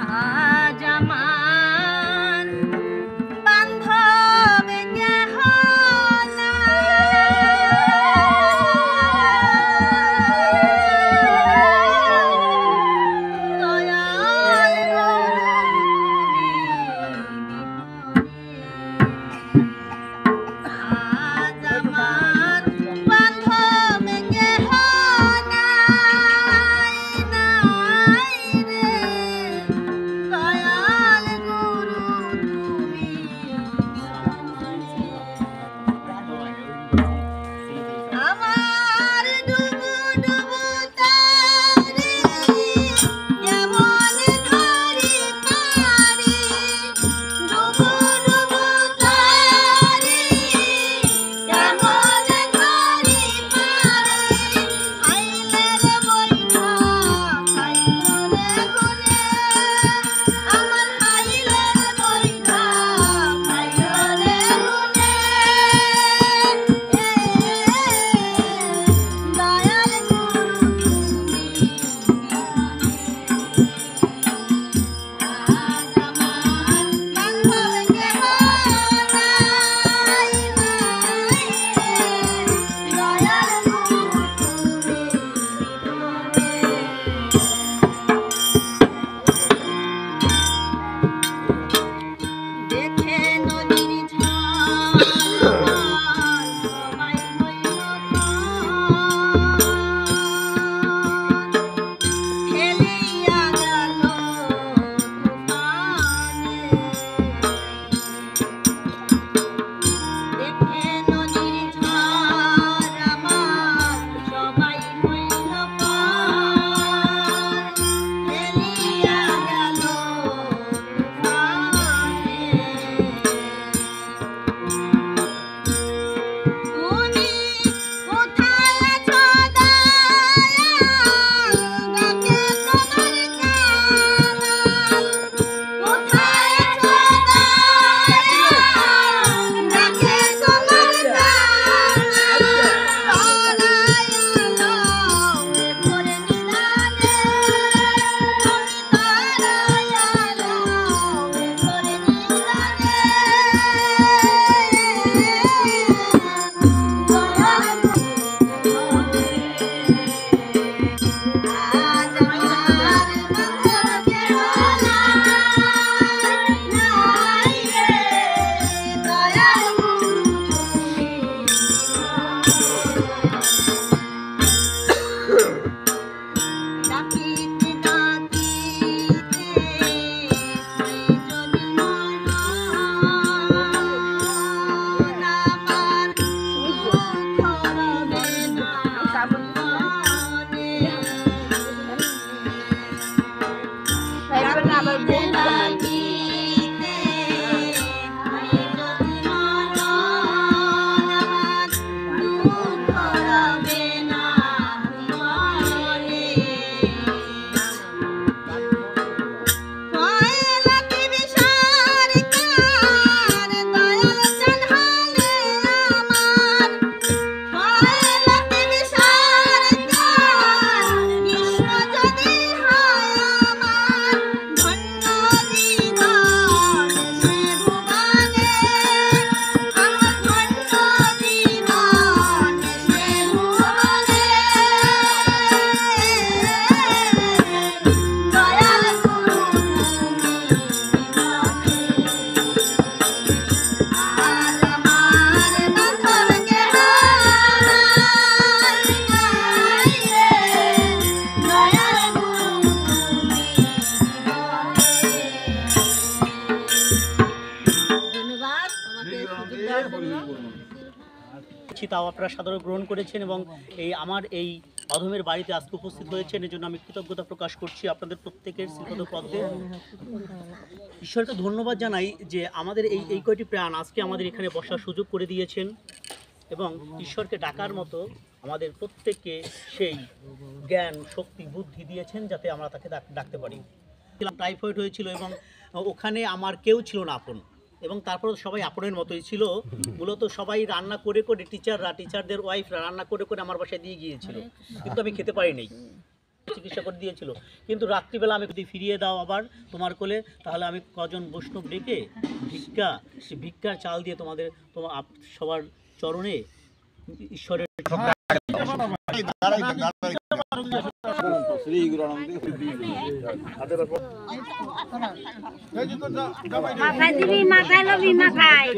আজ আমার বান্ধব কেহ নাই, দয়াল আজ আমার বান্ধব কেহ নাই রে, দয়াল গুরু তুমি আমার ডুবু ডুবু তারে কেমন ধরি পারি, ডুবু ডুবু তারে কেমন ধরি পারি, আইলে রে বৈঠা খাইলো রে গুনে, আমার আইলে রে বৈঠা খাইলো রে গুনে, দয়াল গুরু তুমি আজ আমার বান্ধব কেহ নাই, দয়াল গুরু দেখে নদীর ঝড় সবাই হইল ফেলিয়া গেল তুফানে, দেখে নদীর ঝড় আমার সবাই হইল পার, ফেলিয়া গেল তুফানে। তুমি কোথায় আছো দয়াল, ডাকে তোমার কাঙাল, কোথায় আছো দয়াল, ডাকে তোমার কাঙাল, তারাইলো ভোর নিদানে, তুমি তারাইলো ভোর নিদানে, আজ আমার বান্ধব কেহ নাই রে, দয়াল গুরু ডাকিতে ডাকিতে হয় যদি মরণ, আমার দুঃখ রবে না মনে, ডাকিতে ডাকিতে হয় যদি মরণ, আমার দুঃখ রবে না মনে। কয়লাকি বিষার কার দয়াল জানহালে আমার, কয়লাকি বিষার কার কৃষ্ণ যদি হয় আমার, ধন্য জীবন সে ভুবনে, আমার ধন্য জীবন সে ভুবনে, দয়াল গুরু তুমি আজ আমার বান্ধব কেহ নাই রে, দয়াল গুরু তুমি ধন্যবাদ আমাকে সুযোগ দেওয়ার জন্য। তাও আপনারা সাদরে গ্রহণ করেছেন এবং এই অধমের বাড়িতে আজকে উপস্থিত হয়েছেন, এজন্য আমি কৃতজ্ঞতা প্রকাশ করছি আপনাদের প্রত্যেকের শ্রীপদ পদ্মে। ঈশ্বরকে ধন্যবাদ জানাই যে আমাদের এই কয়টি প্রাণ আজকে আমাদের এখানে বসার সুযোগ করে দিয়েছেন এবং ঈশ্বরকে ডাকার মতো আমাদের প্রত্যেককে সেই জ্ঞান শক্তি বুদ্ধি দিয়েছেন যাতে আমরা তাকে ডাকতে পারি। টাইফয়েড হয়েছিল এবং ওখানে আমার কেউ ছিল না আপন, এবং তারপর সবাই আপনের মতোই ছিল। মূলত সবাই রান্না করে করে টিচারদের ওয়াইফরা রান্না করে করে আমার বাসায় দিয়ে গিয়েছিল, কিন্তু আমি খেতে পারিনি। চিকিৎসা করে দিয়েছিল, কিন্তু রাত্রিবেলা আমি যদি ফিরিয়ে দাও আবার তোমার কোলে, তাহলে আমি কজন বৈষ্ণব ডেকে সে ভিক্ষার চাল দিয়ে তোমাদের সবার চরণে ঈশ্বরের মাথায় দিবি, মাথায় লবি, মাথায়